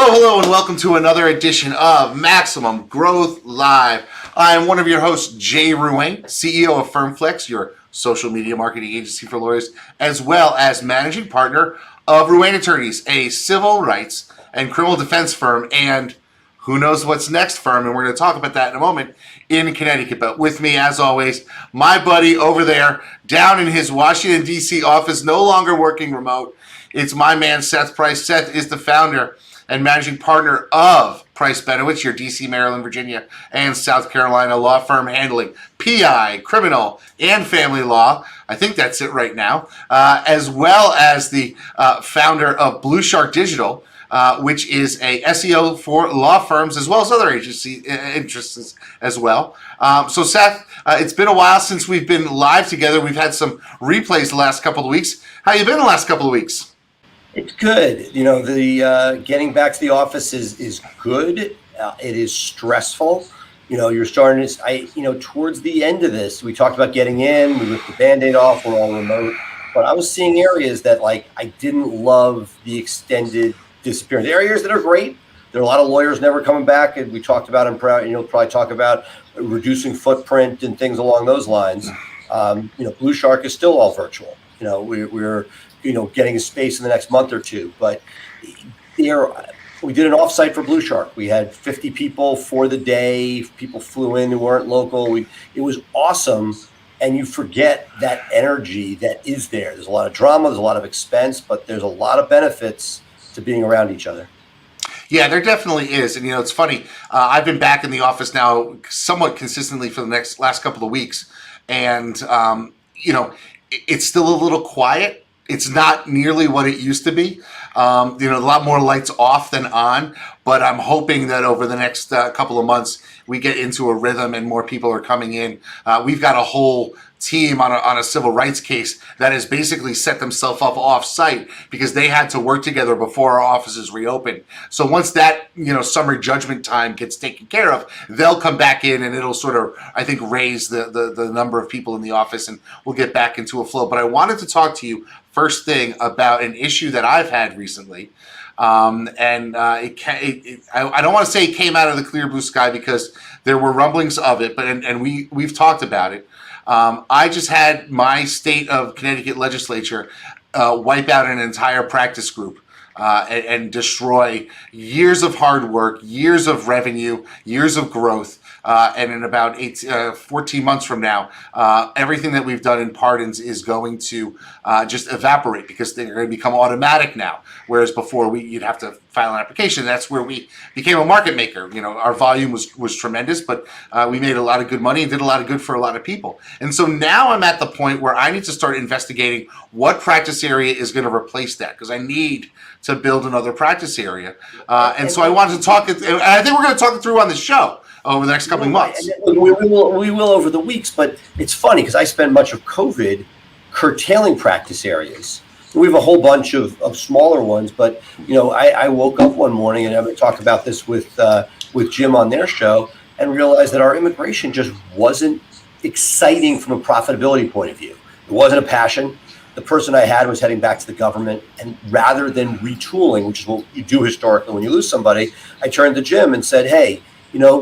Hello, and welcome to another edition of Maximum Growth Live. I am one of your hosts, Jay Ruane, CEO of FirmFlex, your social media marketing agency for lawyers, as well as managing partner of Ruane Attorneys, a civil rights and criminal defense firm, and who knows what's next firm, and we're going to talk about that in a moment, in Connecticut. But with me, as always, my buddy over there, down in his Washington, D.C. office, no longer working remote. It's my man, Seth Price. Seth is the founder and managing partner of Price Benowitz, your D.C., Maryland, Virginia, and South Carolina law firm handling PI, criminal, and family law. I think that's it right now. As well as the founder of Blue Shark Digital, which is a SEO for law firms as well as other agency interests as well. So Seth, it's been a while since we've been live together. We've had some replays the last couple of weeks. How you been the last couple of weeks? It's good. You know, the getting back to the office is good. It is stressful. You know, you're starting to, towards the end of this, we talked about getting in, we ripped the Band-Aid off, we're all remote. But I was seeing areas that, I didn't love the extended disappearance. Areas that are great. There are a lot of lawyers never coming back, and we talked about, and you'll probably talk about reducing footprint and things along those lines. Blue Shark is still all virtual. We're getting a space in the next month or two. But we did an offsite for Blue Shark. We had 50 people for the day. People flew in who weren't local. It was awesome. And you forget that energy that is there. There's a lot of drama, there's a lot of expense, but there's a lot of benefits to being around each other. Yeah, there definitely is. And, it's funny. I've been back in the office now somewhat consistently for the last couple of weeks. And, it's still a little quiet. It's not nearly what it used to be. A lot more lights off than on. But I'm hoping that over the next couple of months, we get into a rhythm and more people are coming in. We've got a whole team on a civil rights case that has basically set themselves up off-site because they had to work together before our offices reopened. So once that summer judgment time gets taken care of, they'll come back in and it'll sort of, I think, raise the number of people in the office and we'll get back into a flow. But I wanted to talk to you first thing about an issue that I've had recently. I don't want to say it came out of the clear blue sky because there were rumblings of it, but and we've talked about it. I just had my state of Connecticut legislature wipe out an entire practice group and destroy years of hard work, years of revenue, years of growth. And in about 14 months from now, everything that we've done in pardons is going to just evaporate because they're going to become automatic now. Whereas before you'd have to file an application. That's where we became a market maker. Our volume was tremendous, but we made a lot of good money and did a lot of good for a lot of people. And so now I'm at the point where I need to start investigating what practice area is going to replace that because I need to build another practice area. And so I wanted to talk it, and I think we're going to talk it through on the show over the next couple of months. We will over the weeks, but it's funny because I spent much of COVID curtailing practice areas. We have a whole bunch of smaller ones, but I woke up one morning and I talked about this with Jim on their show and realized that our immigration just wasn't exciting from a profitability point of view. It wasn't a passion. The person I had was heading back to the government, and rather than retooling, which is what you do historically when you lose somebody, I turned to Jim and said, "Hey,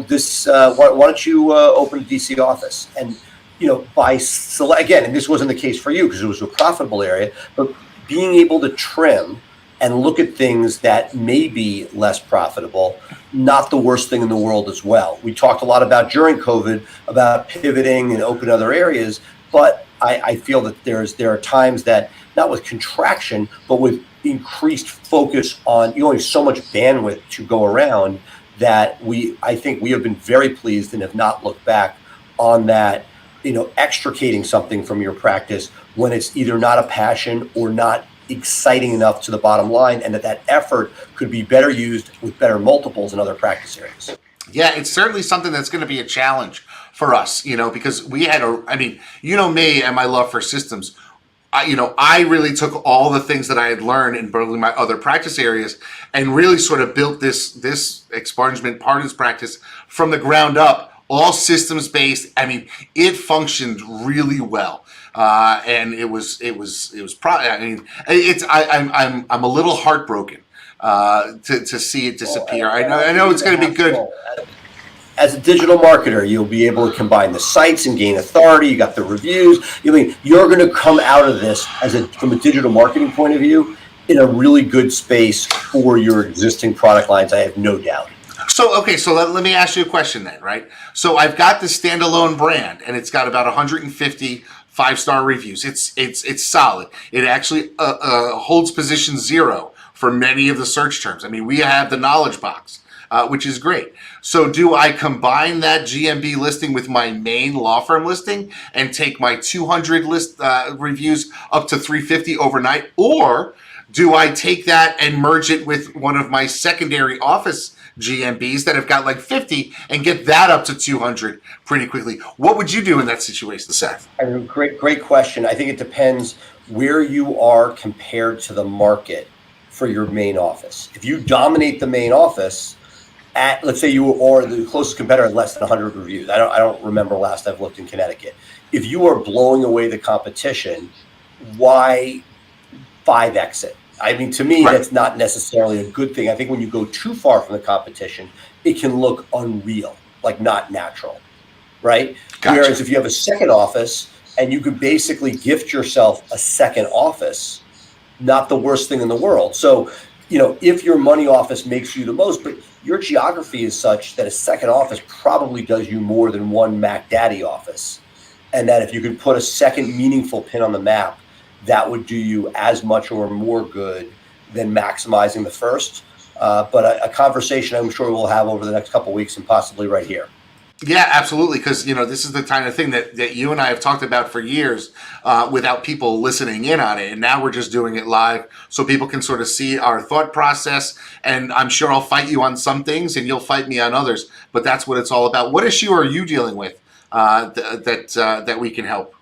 this why don't you open a DC office?" And again, and this wasn't the case for you because it was a profitable area, but being able to trim and look at things that may be less profitable, not the worst thing in the world as well. We talked a lot about during COVID about pivoting and open other areas, but I feel that there are times that, not with contraction, but with increased focus on, only so much bandwidth to go around, that I think we have been very pleased and have not looked back on that, extricating something from your practice when it's either not a passion or not exciting enough to the bottom line, and that effort could be better used with better multiples in other practice areas. Yeah, it's certainly something that's going to be a challenge for us, because we had me and my love for systems. I really took all the things that I had learned in building my other practice areas and really sort of built this expungement pardons practice from the ground up, all systems based. It functioned really well. And I'm a little heartbroken to see it disappear. I know it's going to be good. As a digital marketer, you'll be able to combine the sites and gain authority. You got the reviews. You're going to come out of this from a digital marketing point of view in a really good space for your existing product lines. I have no doubt. So, okay, so let me ask you a question then, right? So I've got this standalone brand, and it's got about 150 5-star reviews. It's solid. It actually holds position 0 for many of the search terms. I mean, we have the knowledge box, which is great. So do I combine that GMB listing with my main law firm listing and take my 200 reviews up to 350 overnight? Or do I take that and merge it with one of my secondary office GMBs that have got like 50 and get that up to 200 pretty quickly? What would you do in that situation, Seth? Great question. I think it depends where you are compared to the market for your main office. If you dominate the main office, let's say you are the closest competitor at less than 100 reviews. I don't remember last I've looked in Connecticut. If you are blowing away the competition, why 5x it? I mean, to me, That's not necessarily a good thing. I think when you go too far from the competition, it can look unreal, like not natural, right? Gotcha. Whereas if you have a second office and you could basically gift yourself a second office, not the worst thing in the world. So, if your money office makes you the most, but your geography is such that a second office probably does you more than one Mac Daddy office. And that if you could put a second meaningful pin on the map, that would do you as much or more good than maximizing the first. But a conversation I'm sure we'll have over the next couple of weeks and possibly right here. Yeah, absolutely. Because, this is the kind of thing that you and I have talked about for years without people listening in on it. And now we're just doing it live so people can sort of see our thought process. And I'm sure I'll fight you on some things and you'll fight me on others. But that's what it's all about. What issue are you dealing with that we can help?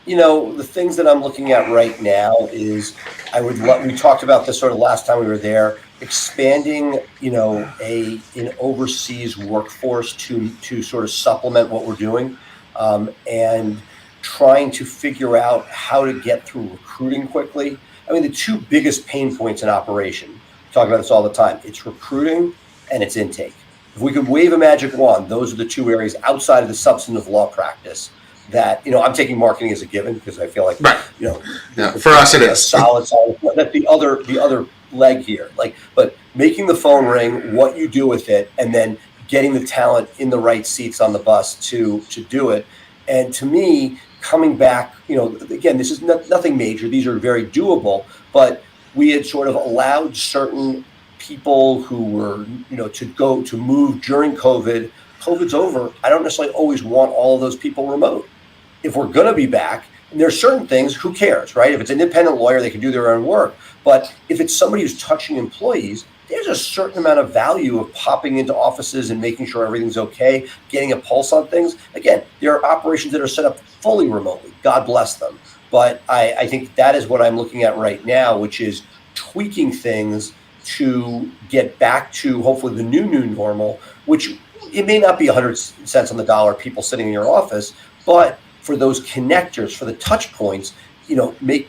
The things that I'm looking at right now is we talked about this sort of last time we were there, expanding, an overseas workforce to sort of supplement what we're doing, and trying to figure out how to get through recruiting quickly. I mean, the two biggest pain points in operation, we talk about this all the time, it's recruiting and it's intake. If we could wave a magic wand, those are the two areas outside of the substantive law practice that, I'm taking marketing as a given because I feel like, for us it is solid. That's the other leg here. But making the phone ring, what you do with it, and then getting the talent in the right seats on the bus to do it. And to me, coming back, again, this is nothing major. These are very doable, but we had sort of allowed certain people who were, to move during COVID. COVID's over. I don't necessarily always want all of those people remote. If we're going to be back, and there's certain things, who cares, right? If it's an independent lawyer, they can do their own work. But if it's somebody who's touching employees, there's a certain amount of value of popping into offices and making sure everything's okay, getting a pulse on things. Again, there are operations that are set up fully remotely. God bless them. But I think that is what I'm looking at right now, which is tweaking things to get back to hopefully the new normal, which it may not be 100 cents on the dollar people sitting in your office, but for those connectors, for the touch points,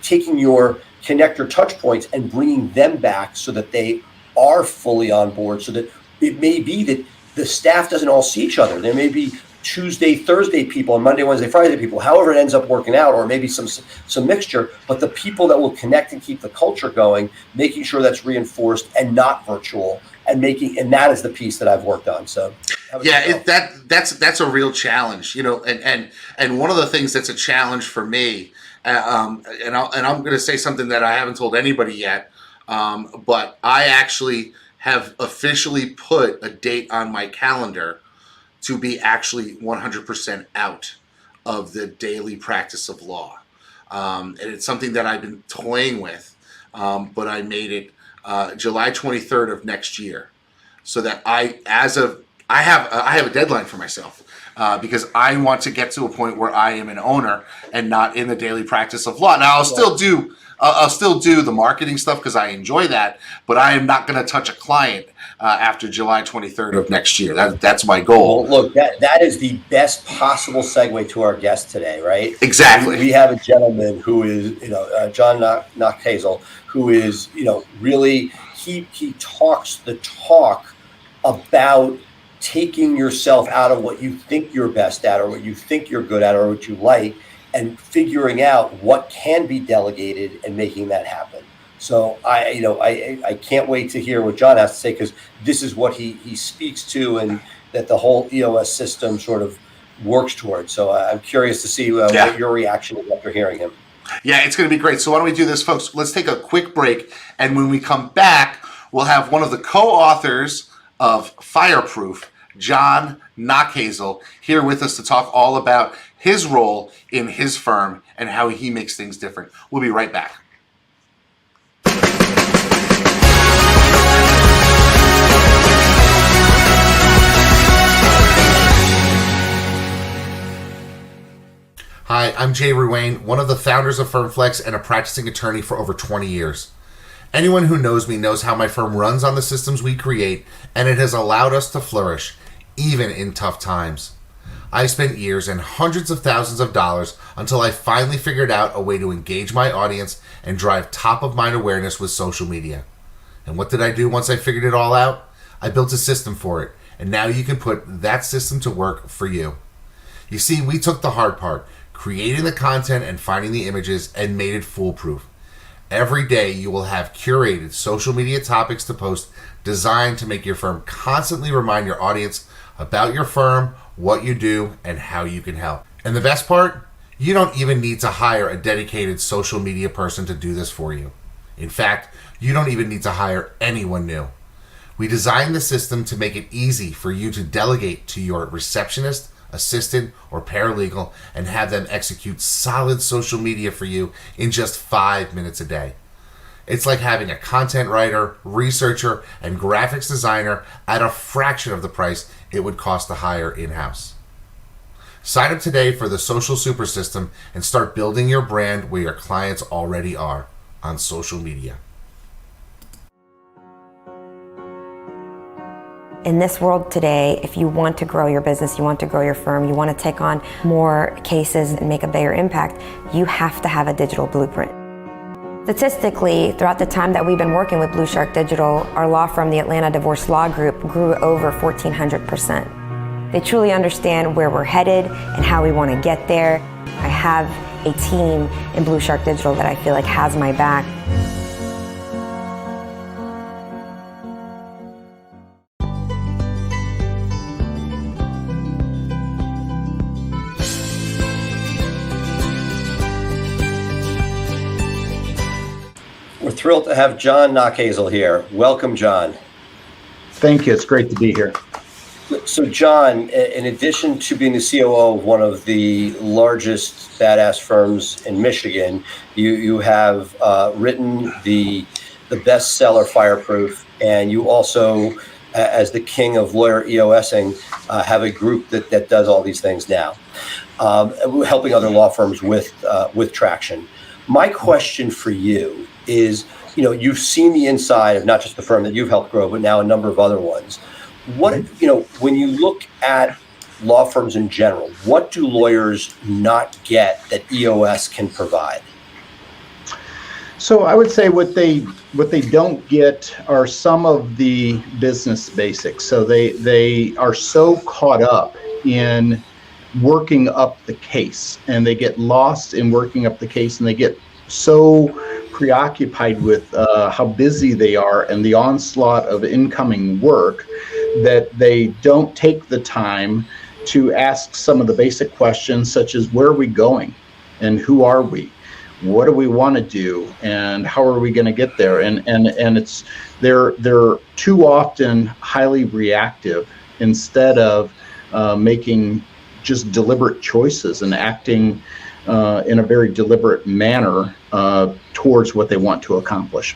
taking your connector touch points and bringing them back so that they are fully on board, so that it may be that the staff doesn't all see each other. There may be Tuesday, Thursday people and Monday, Wednesday, Friday people, however it ends up working out, or maybe some mixture, but the people that will connect and keep the culture going, making sure that's reinforced and not virtual, and that is the piece that I've worked on. So that's a real challenge, and one of the things that's a challenge for me, and I'm going to say something that I haven't told anybody yet, but I actually have officially put a date on my calendar to be actually 100% out of the daily practice of law. And it's something that I've been toying with, but I made it July 23rd of next year, so that I have a deadline for myself, because I want to get to a point where I am an owner and not in the daily practice of law. Now I'll still do I'll still do the marketing stuff because I enjoy that, but I am not going to touch a client after July 23rd of next year. That's my goal. Well, look, that is the best possible segue to our guest today, right? Exactly. We have a gentleman who is, John Nachazel, who is, really, he talks the talk about taking yourself out of what you think you're best at or what you think you're good at or what you like and figuring out what can be delegated and making that happen. So I can't wait to hear what John has to say, because this is what he speaks to and that the whole EOS system sort of works towards. So I'm curious to see what your reaction is after hearing him. Yeah, it's going to be great. So why don't we do this, folks? Let's take a quick break. And when we come back, we'll have one of the co-authors of Fireproof, John Nachazel, here with us to talk all about his role in his firm and how he makes things different. We'll be right back. Hi, I'm Jay Ruane, one of the founders of FirmFlex and a practicing attorney for over 20 years. Anyone who knows me knows how my firm runs on the systems we create, and it has allowed us to flourish, even in tough times. I spent years and hundreds of thousands of dollars until I finally figured out a way to engage my audience and drive top-of-mind awareness with social media. And what did I do once I figured it all out? I built a system for it, and now you can put that system to work for you. You see, we took the hard part, creating the content and finding the images, and made it foolproof. Every day you will have curated social media topics to post designed to make your firm constantly remind your audience about your firm, what you do, and how you can help. And the best part? You don't even need to hire a dedicated social media person to do this for you. In fact, you don't even need to hire anyone new. We designed the system to make it easy for you to delegate to your receptionist, assistant, or paralegal and have them execute solid social media for you in just 5 minutes a day. It's like having a content writer, researcher, and graphics designer at a fraction of the price it would cost to hire in-house. Sign up today for the Social Super System and start building your brand where your clients already are, on social media. In this world today, if you want to grow your business, you want to grow your firm, you want to take on more cases and make a bigger impact, you have to have a digital blueprint. Statistically, throughout the time that we've been working with Blue Shark Digital, our law firm, the Atlanta Divorce Law Group, grew over 1,400%. They truly understand where we're headed and how we want to get there. I have a team in Blue Shark Digital that I feel like has my back. We're thrilled to have John Nachazel here. Welcome, John. Thank you. It's great to be here. So, John, in addition to being the COO of one of the largest badass firms in Michigan, you have written the bestseller Fireproof, and you also, as the king of lawyer EOSing, have a group that does all these things now, helping other law firms with traction. My question for you is, you've seen the inside of not just the firm that you've helped grow, but now a number of other ones. What, when you look at law firms in general, what do lawyers not get that EOS can provide? So I would say what they don't get are some of the business basics. So they are so caught up in working up the case, and they get lost in working up the case, and they get so preoccupied with how busy they are and the onslaught of incoming work that they don't take the time to ask some of the basic questions, such as where are we going and who are we, what do we want to do, and how are we going to get there? And it's they're too often highly reactive instead of making just deliberate choices and acting in a very deliberate manner towards what they want to accomplish.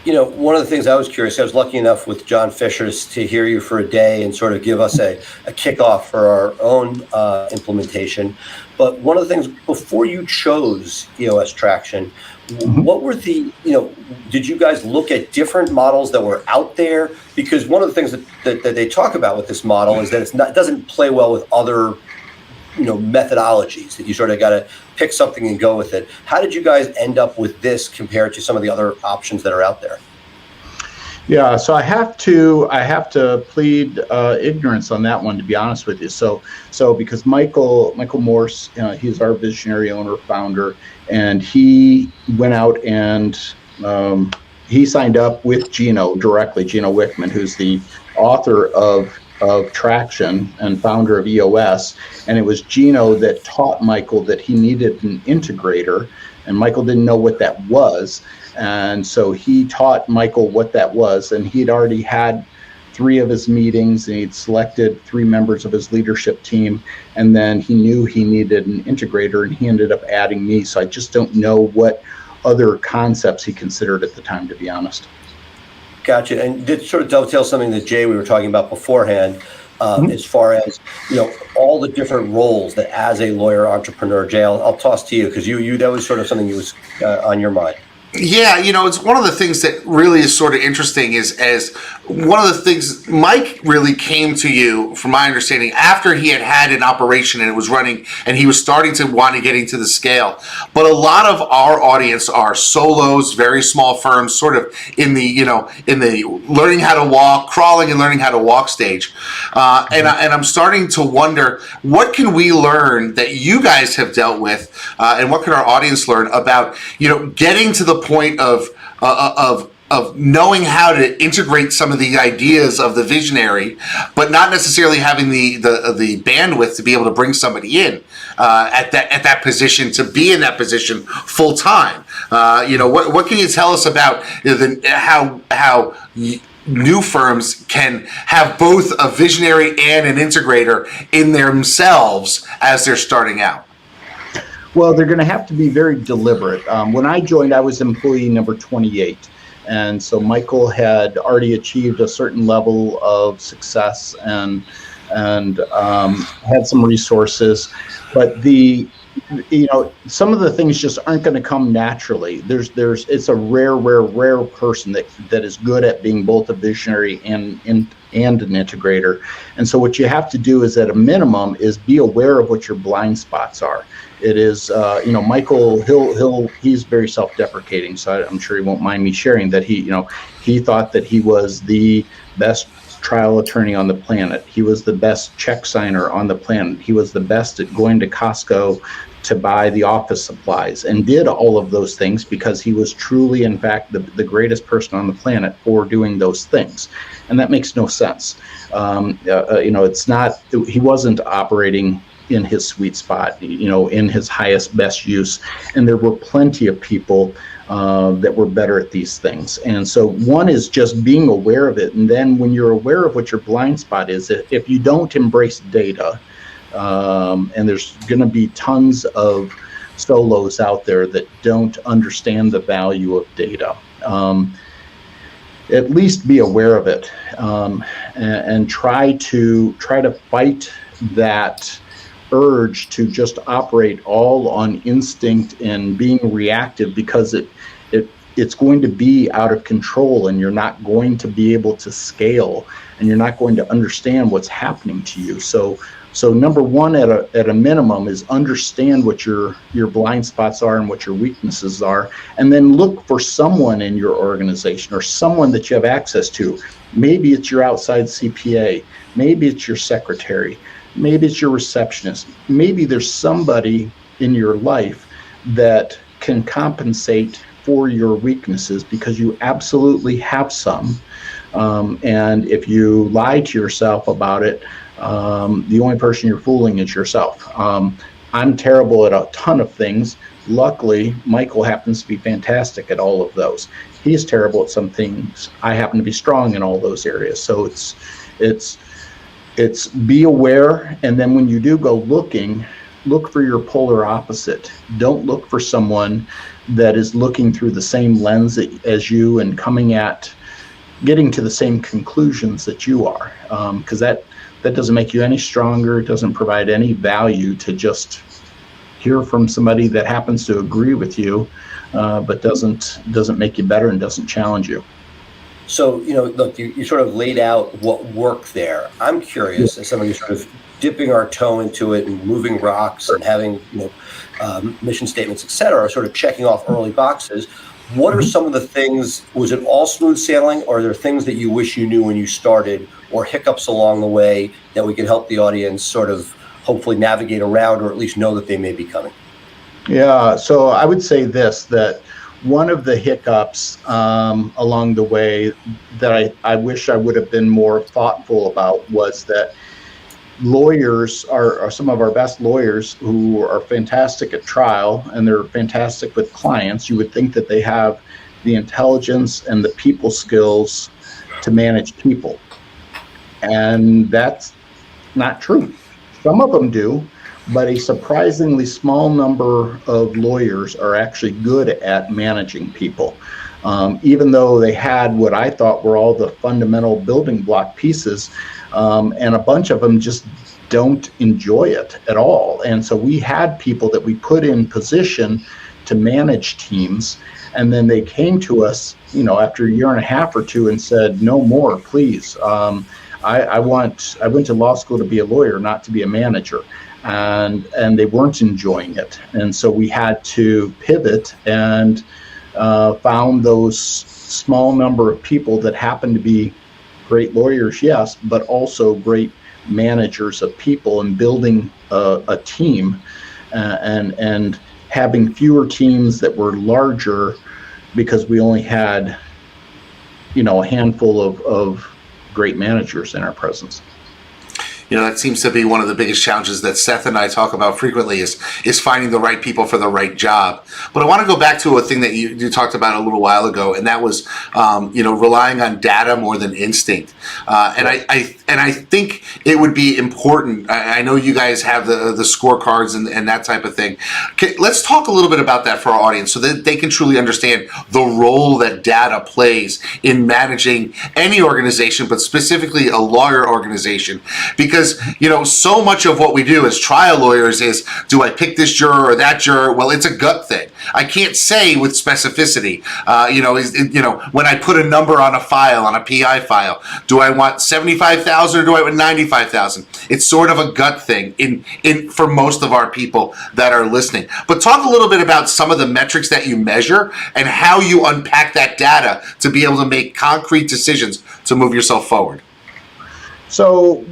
One of the things I was curious, I was lucky enough with John Fisher's to hear you for a day and sort of give us a kickoff for our own implementation. But one of the things, before you chose EOS Traction, What were did you guys look at different models that were out there? Because one of the things that they talk about with this model is that it doesn't play well with other, methodologies, that you sort of got to pick something and go with it. How did you guys end up with this compared to some of the other options that are out there? Yeah, so I have to plead ignorance on that one, to be honest with you. So because Michael Morse, he's our visionary owner founder, and he went out and he signed up with Gino directly, Gino Wickman, who's the author of Traction and founder of EOS, and it was Gino that taught Michael that he needed an integrator, and Michael didn't know what that was. And so he taught Michael what that was, and he'd already had 3 of his meetings, and he'd selected 3 members of his leadership team, and then he knew he needed an integrator, and he ended up adding me. So I just don't know what other concepts he considered at the time, to be honest. Gotcha. And did sort of dovetail something that Jay, we were talking about beforehand, as far as, all the different roles that as a lawyer entrepreneur. Jay, I'll toss to you, because you that was sort of something that was on your mind. Yeah, it's one of the things that really is sort of interesting is as one of the things Mike really came to you, from my understanding, after he had an operation and it was running and he was starting to want to get into the scale. But a lot of our audience are solos, very small firms, sort of in the learning how to walk, crawling and learning how to walk stage. And I'm starting to wonder, what can we learn that you guys have dealt with, and what can our audience learn about, getting to the point of knowing how to integrate some of the ideas of the visionary, but not necessarily having the bandwidth to be able to bring somebody in at that position, to be in that position full time. What can you tell us about how new firms can have both a visionary and an integrator in themselves as they're starting out? Well, they're going to have to be very deliberate. When I joined, I was employee number 28. And so Michael had already achieved a certain level of success and had some resources. But some of the things just aren't going to come naturally. It's a rare person that is good at being both a visionary and an integrator. And so what you have to do is, at a minimum, is be aware of what your blind spots are. It is, Michael, he's very self-deprecating, so I'm sure he won't mind me sharing that he thought that he was the best trial attorney on the planet. He was the best check signer on the planet. He was the best at going to Costco to buy the office supplies, and did all of those things because he was truly, in fact, the greatest person on the planet for doing those things. And that makes no sense. It's not, he wasn't operating in his sweet spot, in his highest, best use. And there were plenty of people that were better at these things. And so one is just being aware of it. And then when you're aware of what your blind spot is, if you don't embrace data, and there's going to be tons of solos out there that don't understand the value of data, at least be aware of it, and try to fight that urge to just operate all on instinct and being reactive, because it's going to be out of control, and you're not going to be able to scale, and you're not going to understand what's happening to you. So number one, at a minimum, is understand what your blind spots are and what your weaknesses are, and then look for someone in your organization, or someone that you have access to. Maybe it's your outside CPA, maybe it's your secretary, maybe it's your receptionist. Maybe there's somebody in your life that can compensate for your weaknesses, because you absolutely have some. And if you lie to yourself about it, the only person you're fooling is yourself. I'm terrible at a ton of things. Luckily, Michael happens to be fantastic at all of those. He's terrible at some things. I happen to be strong in all those areas. So it's be aware, and then when you do go looking, look for your polar opposite. Don't look for someone that is looking through the same lens as you and getting to the same conclusions that you are, because that doesn't make you any stronger. It doesn't provide any value to just hear from somebody that happens to agree with you. but doesn't make you better and doesn't challenge you. So, look, you sort of laid out what worked there. I'm curious, as somebody who's sort of dipping our toe into it and moving rocks and having, mission statements, et cetera, sort of checking off early boxes. What are some of the things, was it all smooth sailing, or are there things that you wish you knew when you started, or hiccups along the way that we could help the audience sort of hopefully navigate around, or at least know that they may be coming? Yeah, so I would say this, that one of the hiccups along the way that I wish I would have been more thoughtful about was that lawyers are some of our best lawyers who are fantastic at trial, and they're fantastic with clients. You would think that they have the intelligence and the people skills to manage people. And that's not true. Some of them do, but a surprisingly small number of lawyers are actually good at managing people. Even though they had what I thought were all the fundamental building block pieces, and a bunch of them just don't enjoy it at all. And so we had people that we put in position to manage teams, and then they came to us, after a year and a half or two and said, no more, please. I went to law school to be a lawyer, not to be a manager. And they weren't enjoying it. And so we had to pivot and found those small number of people that happened to be great lawyers, yes, but also great managers of people, and building a team and having fewer teams that were larger, because we only had, a handful of great managers in our presence. That seems to be one of the biggest challenges that Seth and I talk about frequently is finding the right people for the right job. But I want to go back to a thing that you talked about a little while ago, and that was, relying on data more than instinct. And I think it would be important. I know you guys have the scorecards and that type of thing. Okay, let's talk a little bit about that for our audience so that they can truly understand the role that data plays in managing any organization, but specifically a lawyer organization. Because, so much of what we do as trial lawyers is, do I pick this juror or that juror? Well, it's a gut thing. I can't say with specificity, when I put a number on a file, on a PI file, do I want 75,000 or do I want 95,000? It's sort of a gut thing for most of our people that are listening. But talk a little bit about some of the metrics that you measure and how you unpack that data to be able to make concrete decisions to move yourself forward. So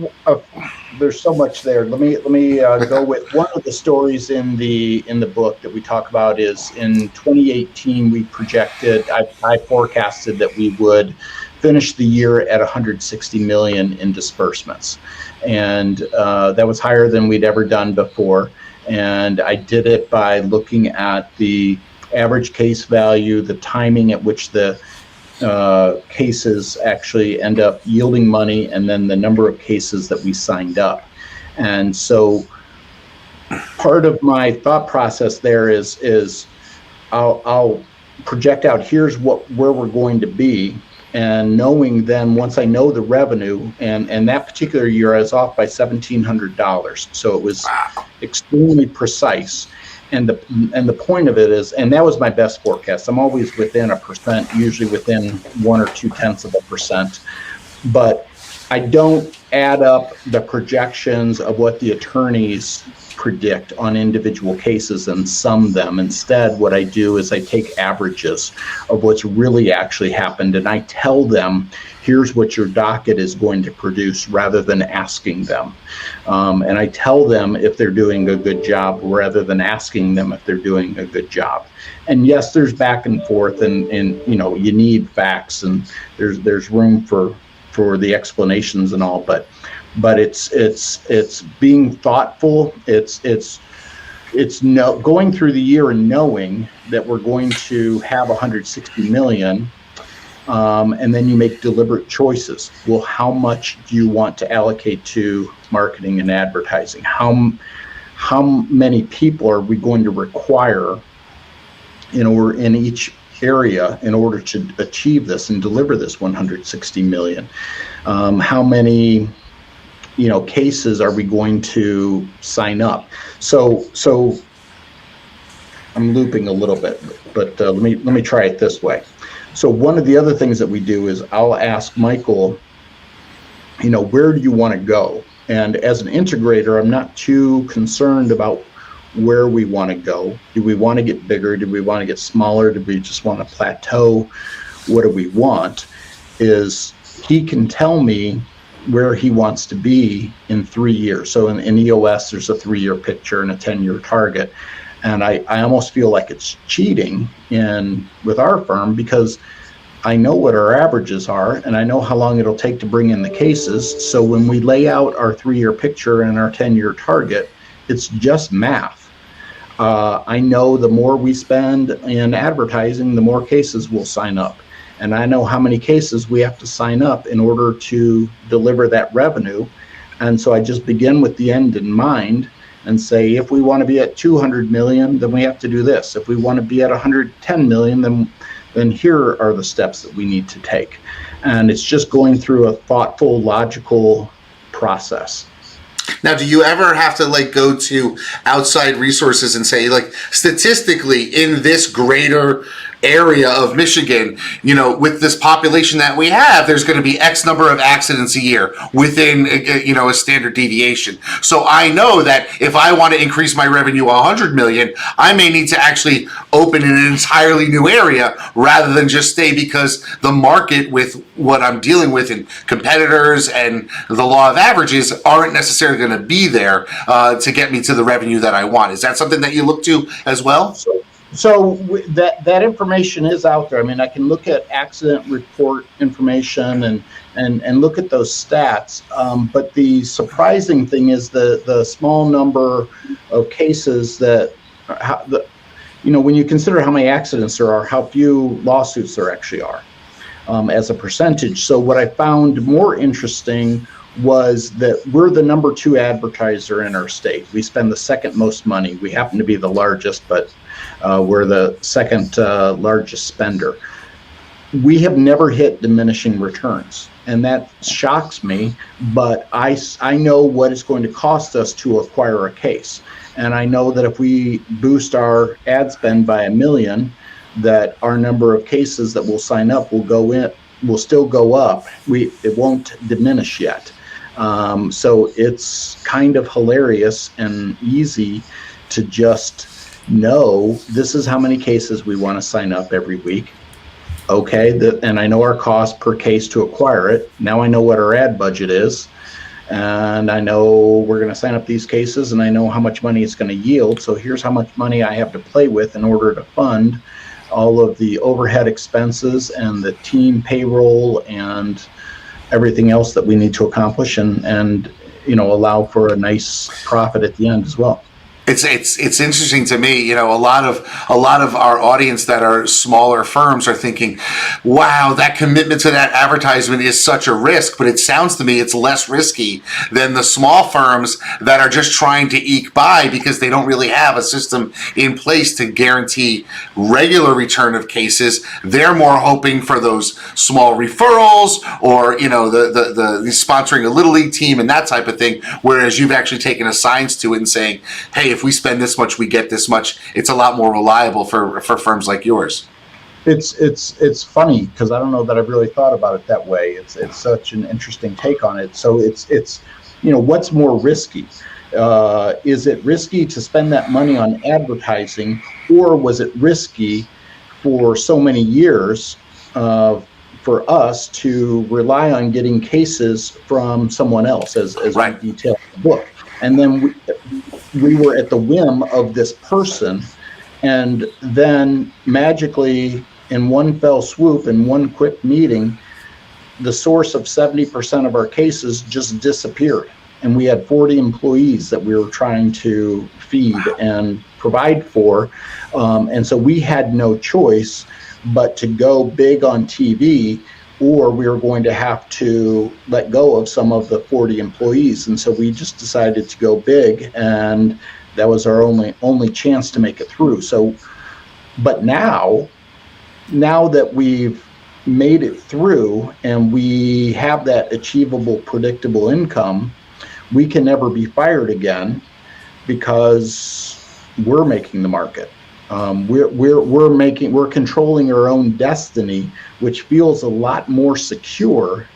there's so much there. Let me go with one of the stories in the book that we talk about. Is in 2018 we projected, I forecasted that we would finish the year at 160 million in disbursements, and that was higher than we'd ever done before. And I did it by looking at the average case value, the timing at which the cases actually end up yielding money, and then the number of cases that we signed up. And so part of my thought process there is I'll project out, here's where we're going to be, and knowing then once I know the revenue, and that particular year I was off by $1,700, so it was extremely precise. And the point of it is, and that was my best forecast. I'm always within 1%, usually within 1 or 0.2%. But I don't add up the projections of what the attorneys predict on individual cases and sum them. Instead, what I do is I take averages of what's really actually happened, and I tell them, here's what your docket is going to produce, rather than asking them. And I tell them if they're doing a good job rather than asking them if they're doing a good job. And yes, there's back and forth, and you need facts, and there's room for the explanations and all, but it's being thoughtful. It's going through the year and knowing that we're going to have 160 million. And then you make deliberate choices. Well, how much do you want to allocate to marketing and advertising? How many people are we going to require in each area in order to achieve this and deliver this 160 million? How many cases are we going to sign up? So I'm looping a little bit, but let me try it this way. So one of the other things that we do is I'll ask Michael, where do you want to go? And as an integrator, I'm not too concerned about where we want to go. Do we want to get bigger? Do we want to get smaller? Do we just want to plateau? What do we want? Is he can tell me where he wants to be in 3 years. So in EOS, there's a 3-year picture and a 10-year target. And I almost feel like it's cheating with our firm, because I know what our averages are and I know how long it'll take to bring in the cases. So when we lay out our 3-year picture and our 10-year target, it's just math. I know the more we spend in advertising, the more cases we'll sign up. And I know how many cases we have to sign up in order to deliver that revenue. And so I just begin with the end in mind and say, if we want to be at 200 million, then we have to do this. If we want to be at 110 million, then here are the steps that we need to take. And it's just going through a thoughtful, logical process. Now, do you ever have to go to outside resources and say, statistically in this greater area of Michigan, with this population that we have, there's going to be X number of accidents a year within, a standard deviation. So I know that if I want to increase my revenue 100 million, I may need to actually open in an entirely new area rather than just stay, because the market with what I'm dealing with and competitors and the law of averages aren't necessarily going to be there to get me to the revenue that I want. Is that something that you look to as well? So that information is out there. I mean, I can look at accident report information and look at those stats. But the surprising thing is the small number of cases that, when you consider how many accidents there are, how few lawsuits there actually are as a percentage. So what I found more interesting was that we're the number 2 advertiser in our state. We spend the second most money. We happen to be the largest, but we're the second largest spender. We have never hit diminishing returns, and that shocks me, but I know what it's going to cost us to acquire a case. And I know that if we boost our ad spend by $1 million, that our number of cases that will sign up will still go up. It won't diminish yet. So it's kind of hilarious and easy to just know this is how many cases we want to sign up every week. Okay, and I know our cost per case to acquire it. Now I know what our ad budget is, and I know we're going to sign up these cases, and I know how much money it's going to yield. So here's how much money I have to play with in order to fund all of the overhead expenses and the team payroll and everything else that we need to accomplish, and allow for a nice profit at the end as well. It's interesting to me, a lot of our audience that are smaller firms are thinking, wow, that commitment to that advertisement is such a risk, but it sounds to me it's less risky than the small firms that are just trying to eke by because they don't really have a system in place to guarantee regular return of cases. They're more hoping for those small referrals or, the sponsoring a little league team and that type of thing, whereas you've actually taken a science to it and saying, hey, if we spend this much, we get this much. It's a lot more reliable for firms like yours. It's funny because I don't know that I've really thought about it that way. It's such an interesting take on it. So it's what's more risky? Is it risky to spend that money on advertising, or was it risky for so many years for us to rely on getting cases from someone else, as right. we detailed in the book? And then we were at the whim of this person, and then magically, in one fell swoop, in one quick meeting, the source of 70% of our cases just disappeared. And we had 40 employees that we were trying to feed and provide for. And so we had no choice but to go big on TV, or we were going to have to let go of some of the 40 employees. And so we just decided to go big, and that was our only chance to make it through. So, but now that we've made it through and we have that achievable, predictable income, we can never be fired again because we're making the market. We're controlling our own destiny, which feels a lot more secure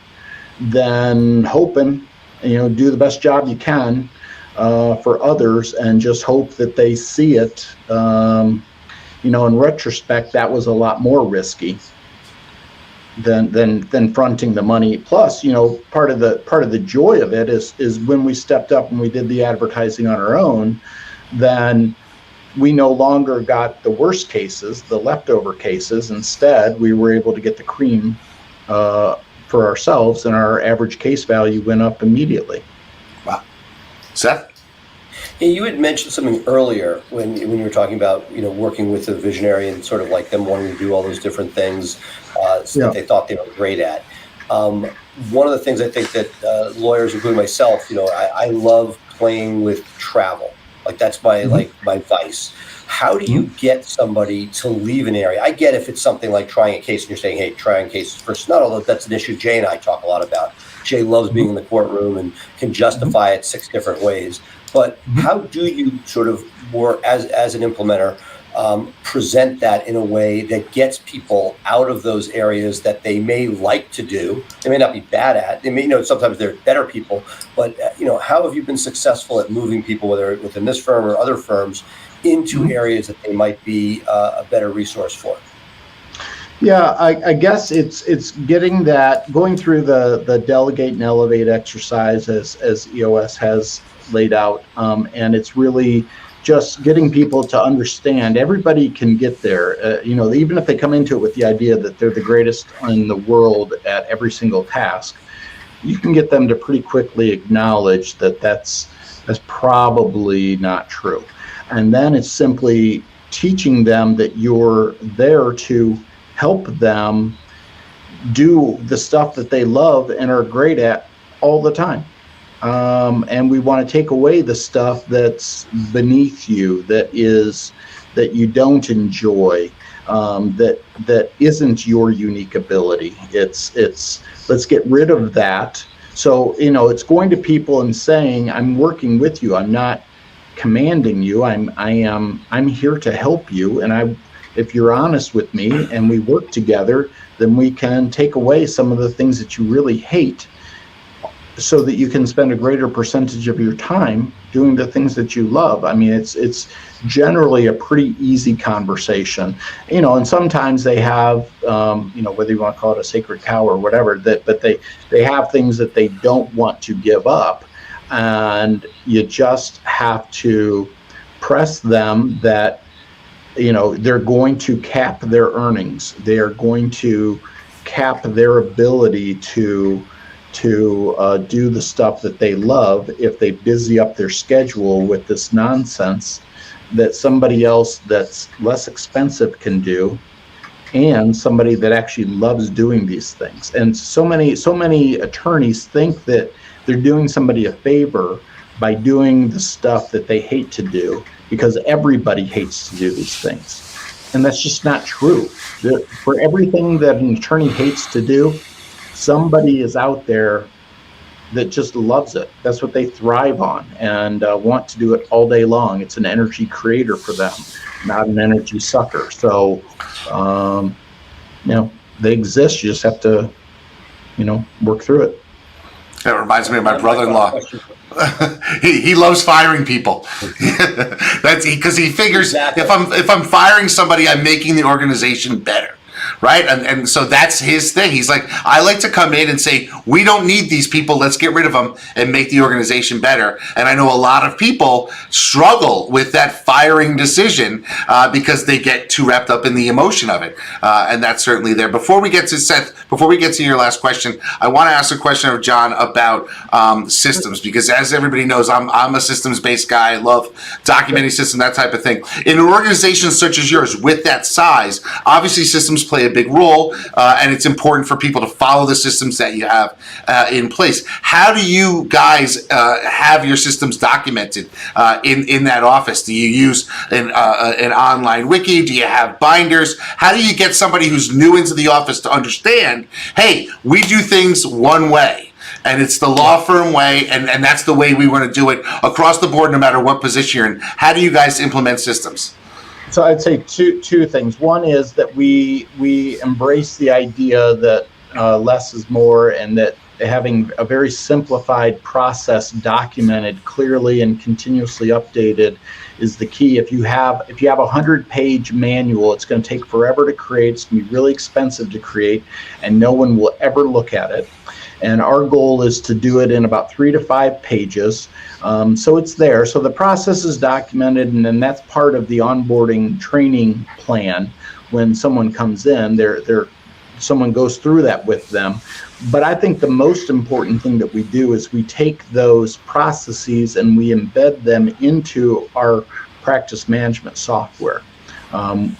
than hoping, do the best job you can for others and just hope that they see it. In retrospect, that was a lot more risky than fronting the money. Plus, part of the joy of it is when we stepped up and we did the advertising on our own, then we no longer got the worst cases, the leftover cases. Instead, we were able to get the cream for ourselves, and our average case value went up immediately. Wow. Seth? Yeah, you had mentioned something earlier when you were talking about working with a visionary and sort of like them wanting to do all those different things that they thought they were great at. One of the things I think that lawyers, including myself, I love playing with travel. Like that's my my vice. How do you get somebody to leave an area? I get if it's something like trying a case and you're saying, hey, trying cases first. Not although that's an issue Jay and I talk a lot about. Jay loves being in the courtroom and can justify it 6 different ways. But how do you sort of more as an implementer present that in a way that gets people out of those areas that they may like to do? They may not be bad at. They may, sometimes they're better people. But how have you been successful at moving people, whether within this firm or other firms, into areas that they might be a better resource for? Yeah, I guess it's going through the delegate and elevate exercise as EOS has laid out, and it's really just getting people to understand everybody can get there. Even if they come into it with the idea that they're the greatest in the world at every single task, you can get them to pretty quickly acknowledge that that's probably not true. And then it's simply teaching them that you're there to help them do the stuff that they love and are great at all the time. And we want to take away the stuff that's beneath you, that you don't enjoy, that isn't your unique ability. It's let's get rid of that. So, it's going to people and saying, I'm working with you. I'm not commanding you. I'm here to help you. And if you're honest with me and we work together, then we can take away some of the things that you really hate, so that you can spend a greater percentage of your time doing the things that you love. I mean, it's generally a pretty easy conversation, and sometimes they have, whether you want to call it a sacred cow or whatever, but they have things that they don't want to give up. And you just have to press them that, they're going to cap their earnings. They're going to cap their ability to do the stuff that they love if they busy up their schedule with this nonsense that somebody else that's less expensive can do, and somebody that actually loves doing these things. And so many attorneys think that they're doing somebody a favor by doing the stuff that they hate to do, because everybody hates to do these things. And that's just not true. For everything that an attorney hates to do, somebody is out there that just loves it. That's what they thrive on and want to do it all day long. It's an energy creator for them, not an energy sucker. So, they exist. You just have to, work through it. That reminds me of my brother-in-law. He loves firing people. That's because he figures if I'm firing somebody, I'm making the organization better. Right? And so that's his thing. He's like, I like to come in and say, we don't need these people. Let's get rid of them and make the organization better. And I know a lot of people struggle with that firing decision because they get too wrapped up in the emotion of it. And that's certainly there. Before we get to Seth, before we get to your last question, I want to ask a question of John about systems, because as everybody knows, I'm a systems-based guy. I love documenting systems, that type of thing. In an organization such as yours, with that size, obviously systems play a big role, and it's important for people to follow the systems that you have in place. How do you guys have your systems documented in that office? Do you use an online wiki? Do you have binders? How do you get somebody who's new into the office to understand, hey, we do things one way, and it's the law firm way, and that's the way we want to do it across the board, no matter what position you're in? How do you guys implement systems? So I'd say two things. One is that we embrace the idea that less is more, and that having a very simplified process documented clearly and continuously updated is the key. If you have a 100-page manual, it's going to take forever to create. It's going to be really expensive to create, and no one will ever look at it. And our goal is to do it in about 3 to 5 pages. So it's there. So the process is documented, and then that's part of the onboarding training plan. When someone comes in, someone goes through that with them. But I think the most important thing that we do is we take those processes and we embed them into our practice management software.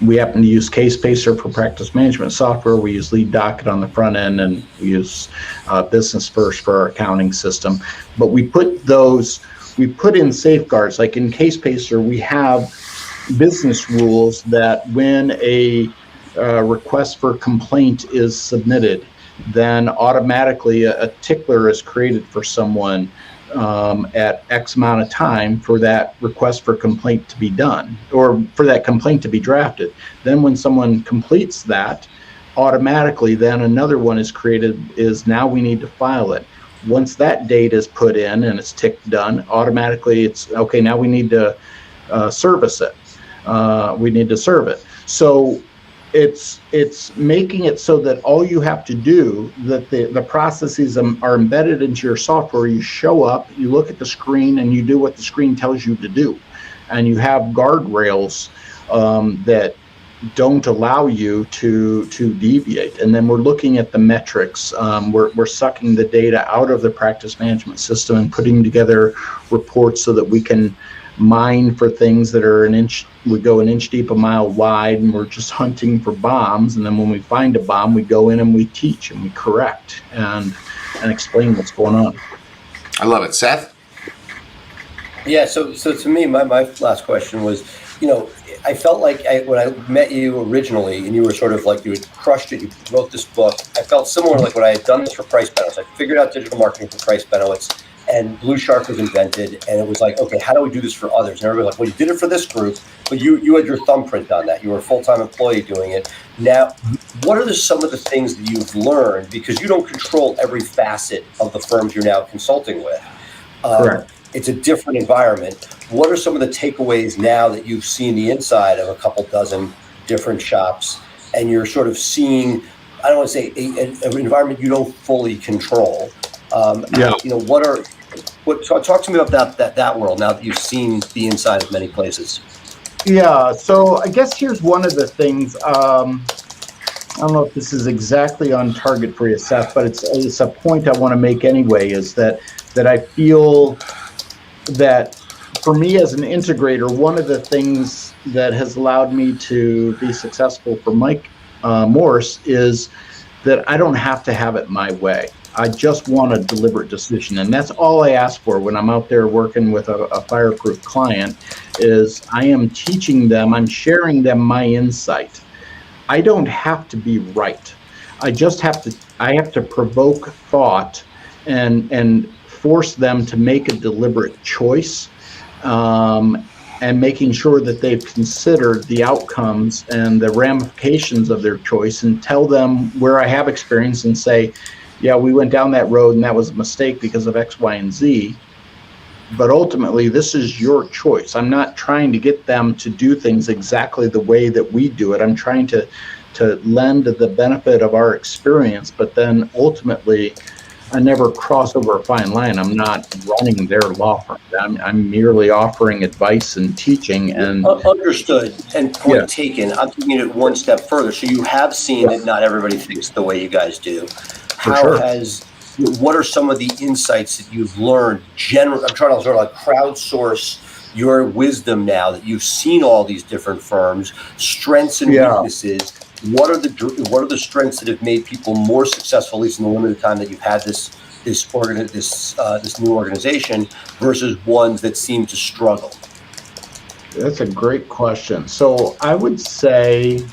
We happen to use CasePacer for practice management software. We use Lead Docket on the front end, and we use Business First for our accounting system. But we put in safeguards. Like in CasePacer, we have business rules that when a request for complaint is submitted, then automatically a tickler is created for someone at X amount of time for that request for complaint to be done, or for that complaint to be drafted. Then when someone completes that, automatically then another one is created, is now we need to file it. Once that date is put in and it's ticked done, automatically it's okay, now we need to service it. We need to serve it. So it's making it so that all you have to do, that the processes are embedded into your software. You show up, you look at the screen, and you do what the screen tells you to do. And you have guardrails that don't allow you to deviate. And then we're looking at the metrics. We're sucking the data out of the practice management system and putting together reports so that we can mine for things that are we go an inch deep, a mile wide, and we're just hunting for bombs. And then when we find a bomb, we go in and we teach and we correct and explain what's going on. I love it. Seth? Yeah, so to me, my last question was, I felt like when I met you originally, and you were sort of like, you had crushed it, you wrote this book, I felt similar like when I had done this for Price Benowitz. I figured out digital marketing for Price Benowitz, and Blue Shark was invented, and it was like, okay, how do we do this for others? And everybody was like, well, you did it for this group, but you had your thumbprint on that. You were a full-time employee doing it. Now, what are some of the things that you've learned? Because you don't control every facet of the firms you're now consulting with. Correct. It's a different environment. What are some of the takeaways now that you've seen the inside of a couple dozen different shops, and you're sort of seeing, I don't want to say an environment you don't fully control? Talk to me about that world now that you've seen the inside of many places. Yeah, so I guess here's one of the things. I don't know if this is exactly on target for you, Seth, but it's a point I want to make anyway. Is that I feel that for me as an integrator, one of the things that has allowed me to be successful for Mike Morse is that I don't have to have it my way. I just want a deliberate decision, and that's all I ask for when I'm out there working with a Fireproof client. Is I am teaching them, I'm sharing them my insight. I don't have to be right. I have to provoke thought and force them to make a deliberate choice, and making sure that they've considered the outcomes and the ramifications of their choice, and tell them where I have experience and say, yeah, we went down that road and that was a mistake because of X, Y, and Z. But ultimately, this is your choice. I'm not trying to get them to do things exactly the way that we do it. I'm trying to lend the benefit of our experience, but then ultimately, I never cross over a fine line. I'm not running their law firm. I'm merely offering advice and teaching. And understood and point taken. I'm taking it one step further. So you have seen that not everybody thinks the way you guys do. What are some of the insights that you've learned? I'm trying to sort of like crowdsource your wisdom now that you've seen all these different firms, strengths and weaknesses. What are the strengths that have made people more successful, at least in the limited time that you've had this new organization, versus ones that seem to struggle? That's a great question. So I would say,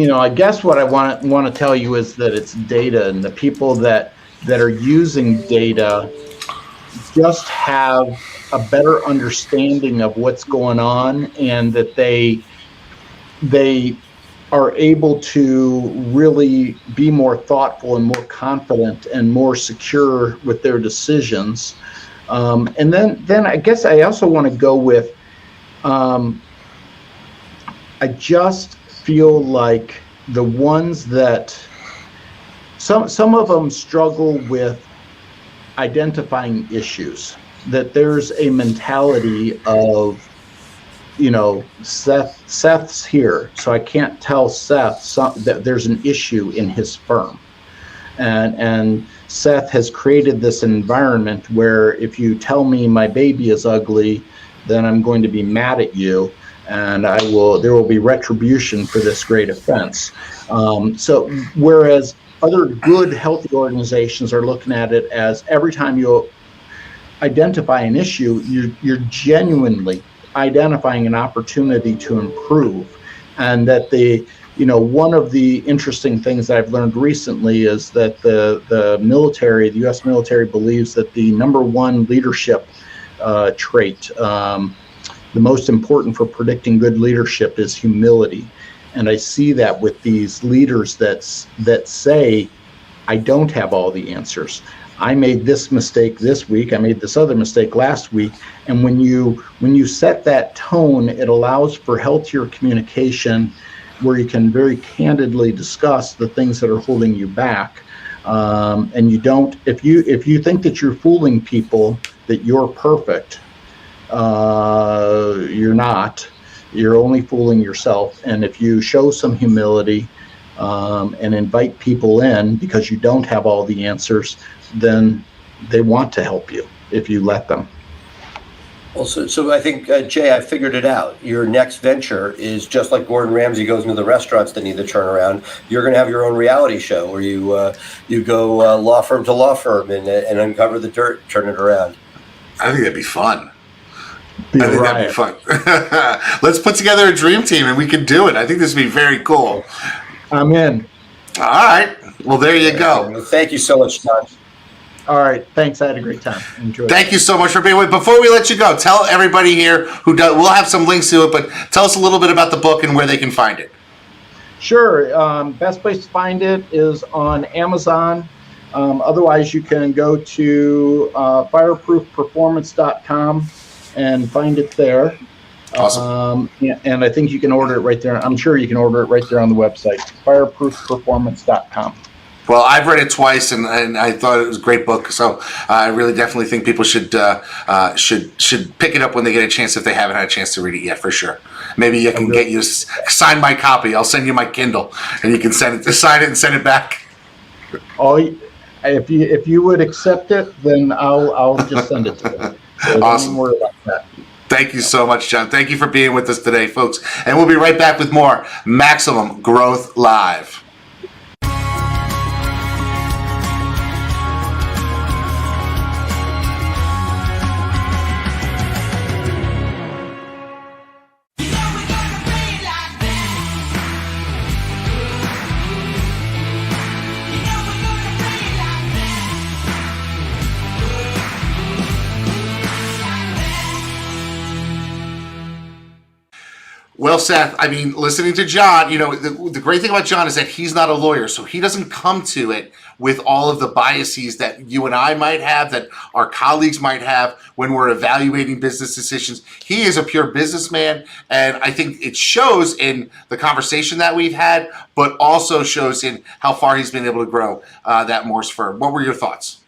I guess what I want to tell you is that it's data, and the people that are using data just have a better understanding of what's going on, and that they are able to really be more thoughtful and more confident and more secure with their decisions. And then I guess I also want to go with, I just feel like the ones that some of them struggle with identifying issues, that there's a mentality of, Seth's here, so I can't tell Seth that there's an issue in his firm. And Seth has created this environment where if you tell me my baby is ugly, then I'm going to be mad at you, and there will be retribution for this great offense. So whereas other good, healthy organizations are looking at it as every time you identify an issue, you're genuinely identifying an opportunity to improve. And that one of the interesting things that I've learned recently is that the military, the U.S. military, believes that the number one leadership trait, the most important for predicting good leadership, is humility. And I see that with these leaders that say, I don't have all the answers. I made this mistake this week. I made this other mistake last week. And when you set that tone, it allows for healthier communication, where you can very candidly discuss the things that are holding you back. And you don't, if you think that you're fooling people, that you're perfect, you're not. You're only fooling yourself. And if you show some humility and invite people in because you don't have all the answers, then they want to help you if you let them. Well, so I think, Jay, I figured it out. Your next venture is just like Gordon Ramsay goes into the restaurants that need the turnaround. You're going to have your own reality show where you go law firm to law firm and uncover the dirt, turn it around. I think that'd be fun. That'd be fun. Let's put together a dream team and we can do it. I think this would be very cool. I'm in. All right. Well, there you go. Well, thank you so much, John. All right. Thanks. I had a great time. Enjoy. Thank you so much for being with. Before we let you go, tell everybody here we'll have some links to it, but tell us a little bit about the book and where they can find it. Sure. Best place to find it is on Amazon. Otherwise, you can go to fireproofperformance.com and find it there. Awesome. And I think you can order it right there. I'm sure you can order it right there on the website, fireproofperformance.com. Well, I've read it twice, and I thought it was a great book. So I really definitely think people should pick it up when they get a chance if they haven't had a chance to read it yet, for sure. Maybe I can get you to sign my copy. I'll send you my Kindle, and you can sign it and send it back. If you would accept it, then I'll just send it to you. So awesome. Don't worry about that. Thank you so much, John. Thank you for being with us today, folks. And we'll be right back with more Maximum Growth Live. Well, Seth, I mean, listening to John, the great thing about John is that he's not a lawyer, so he doesn't come to it with all of the biases that you and I might have, that our colleagues might have when we're evaluating business decisions. He is a pure businessman, and I think it shows in the conversation that we've had, but also shows in how far he's been able to grow that Morse firm. What were your thoughts?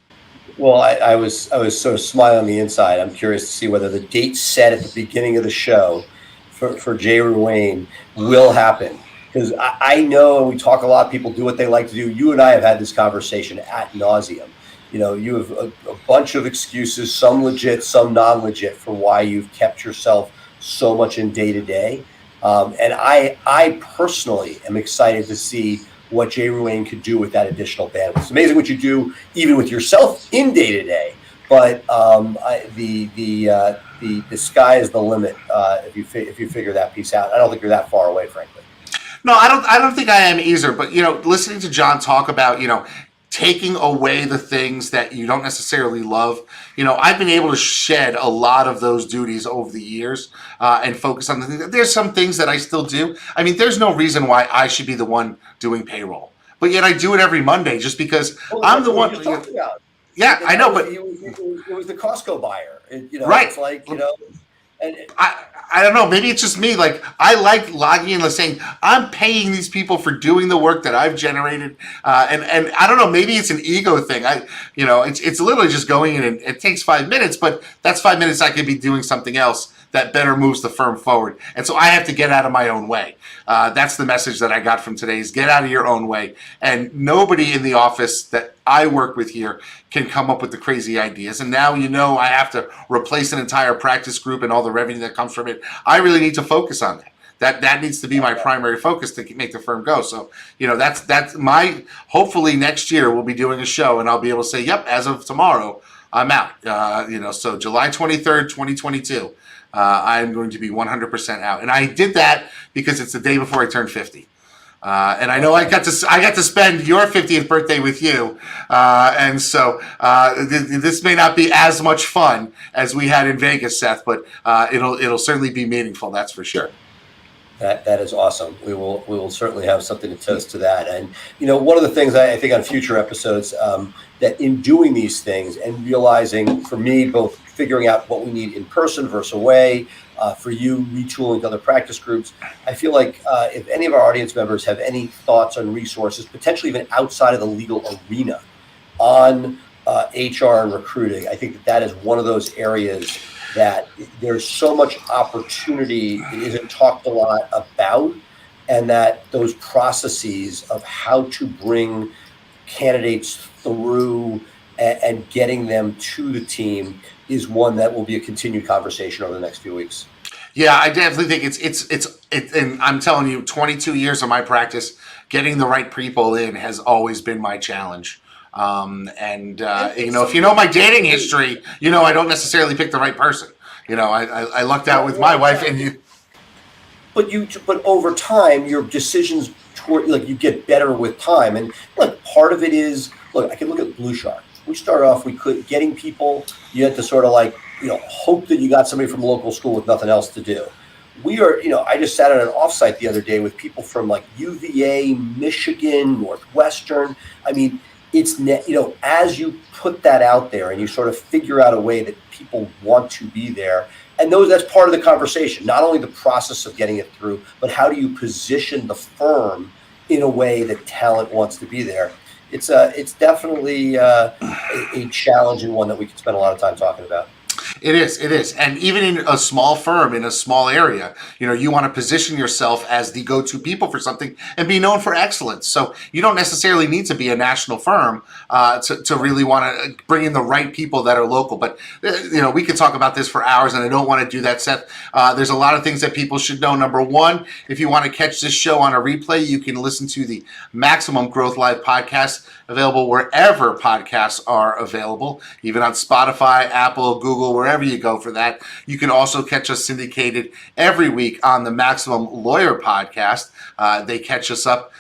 Well, I was sort of smiling on the inside. I'm curious to see whether the date set at the beginning of the show for Jay Ruane will happen, because I know, and we talk a lot, people do what they like to do. You and I have had this conversation ad nauseum. You have a bunch of excuses, some legit, some non-legit, for why you've kept yourself so much in day-to-day. And I personally am excited to see what Jay Ruane could do with that additional bandwidth. It's amazing what you do even with yourself in day-to-day, but the sky is the limit if you figure that piece out. I don't think you're that far away, frankly. No, I don't think I am either. But listening to John talk about taking away the things that you don't necessarily love. I've been able to shed a lot of those duties over the years and focus on the things. There's some things that I still do. I mean, there's no reason why I should be the one doing payroll, but yet I do it every Monday just because I'm the one. Yeah, I know, but it was the Costco buyer. Right. It's like, and I don't know. Maybe it's just me. Like, I like logging in and saying, I'm paying these people for doing the work that I've generated. And I don't know, maybe it's an ego thing. It's literally just going in and it takes 5 minutes, but that's 5 minutes I could be doing something else that better moves the firm forward. And so I have to get out of my own way. That's the message that I got from today is get out of your own way. And nobody in the office that I work with here can come up with the crazy ideas. And now, I have to replace an entire practice group and all the revenue that comes from it. I really need to focus on that. That needs to be my primary focus to make the firm go. So, that's my, hopefully next year we'll be doing a show and I'll be able to say, yep, as of tomorrow, I'm out. So July 23rd, 2022. I'm going to be 100% out, and I did that because it's the day before I turned 50, and I know I got to spend your 50th birthday with you, and so this may not be as much fun as we had in Vegas, Seth, but it'll certainly be meaningful. That's for sure. That is awesome. We will certainly have something to toast to that. And one of the things I think on future episodes that in doing these things and realizing, for me, both figuring out what we need in person versus away, for you retooling to other practice groups, I feel like if any of our audience members have any thoughts on resources, potentially even outside of the legal arena, on HR and recruiting, I think that is one of those areas that there's so much opportunity that isn't talked a lot about, and that those processes of how to bring candidates through and getting them to the team is one that will be a continued conversation over the next few weeks. Yeah, I definitely think it's and I'm telling you, 22 years of my practice, getting the right people in has always been my challenge. If you know my dating history, I don't necessarily pick the right person. I lucked out with my wife, and you. But over time, your decisions you get better with time, and part of it is I can look at Blue Shark. We started off, getting people. You had to sort of hope that you got somebody from local school with nothing else to do. We are, I just sat at an offsite the other day with people from UVA, Michigan, Northwestern. I mean, it's as you put that out there and you sort of figure out a way that people want to be there, and that's part of the conversation. Not only the process of getting it through, but how do you position the firm in a way that talent wants to be there? It's definitely a challenge, and one that we could spend a lot of time talking about. It is. And even in a small firm, in a small area, you want to position yourself as the go-to people for something and be known for excellence. So you don't necessarily need to be a national firm to really want to bring in the right people that are local. But, we could talk about this for hours, and I don't want to do that, Seth. There's a lot of things that people should know. Number one, if you want to catch this show on a replay, you can listen to the Maximum Growth Live podcast, available wherever podcasts are available, even on Spotify, Apple, Google, wherever you go for that. You can also catch us syndicated every week on the Maximum Lawyer podcast. They catch us up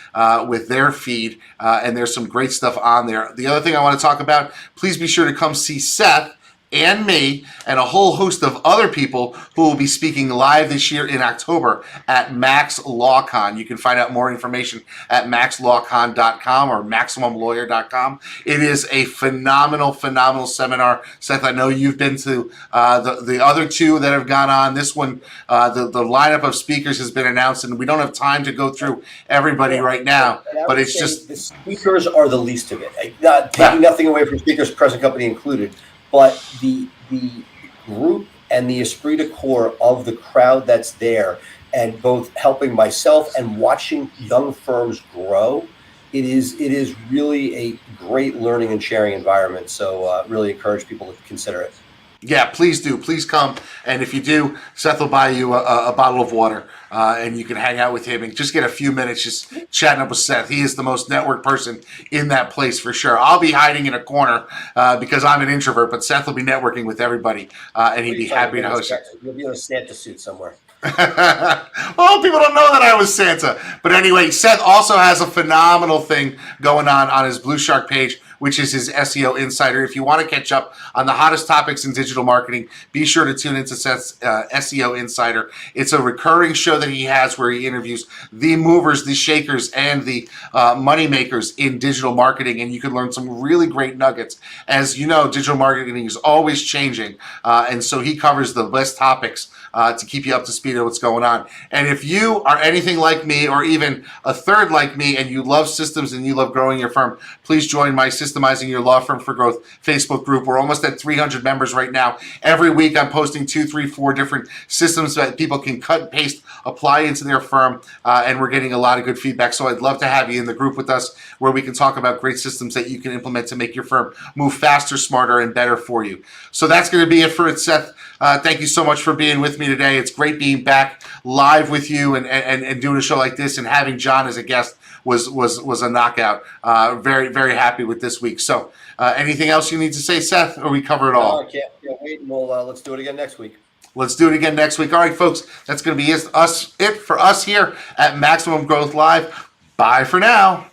with their feed, and there's some great stuff on there. The other thing I want to talk about, please be sure to come see Seth and me and a whole host of other people who will be speaking live this year in October at Max LawCon. You can find out more information at maxlawcon.com or maximumlawyer.com. It is a phenomenal seminar. Seth, I know you've been to the other two that have gone on. This one, the lineup of speakers has been announced, and we don't have time to go through everybody right now, but it's just... The speakers are the least of it. Not taking nothing away from speakers, present company included, but the group and the esprit de corps of the crowd that's there, and both helping myself and watching young firms grow, it is really a great learning and sharing environment. So really encourage people to consider it. Yeah, please do. Please come. And if you do, Seth will buy you a bottle of water, and you can hang out with him and just get a few minutes just chatting up with Seth. He is the most networked person in that place for sure. I'll be hiding in a corner because I'm an introvert, but Seth will be networking with everybody, and he'd be happy to host it. You'll be in a Santa suit somewhere. Well, people don't know that I was Santa. But anyway, Seth also has a phenomenal thing going on his Blue Shark page which is his SEO Insider. If you want to catch up on the hottest topics in digital marketing, be sure to tune into Seth's SEO Insider. It's a recurring show that he has where he interviews the movers, the shakers, and the money makers in digital marketing, and you can learn some really great nuggets. As you know, digital marketing is always changing, and so he covers the best topics to keep you up to speed on what's going on. And if you are anything like me, or even a third like me, and you love systems and you love growing your firm, please join my Systemizing Your Law Firm for Growth Facebook group. We're almost at 300 members right now. Every week I'm posting 2, 3, 4 different systems that people can cut and paste, apply into their firm, and we're getting a lot of good feedback. So I'd love to have you in the group with us where we can talk about great systems that you can implement to make your firm move faster, smarter, and better for you. So that's going to be it for it, Seth. Thank you so much for being with me today. It's great being back live with you and doing a show like this, and having John as a guest was a knockout. Very, very happy with this week. So anything else you need to say, Seth, or we cover it all? No, I can't wait, and let's do it again next week. Let's do it again next week. All right, folks, that's going to be it for us here at Maximum Growth Live. Bye for now.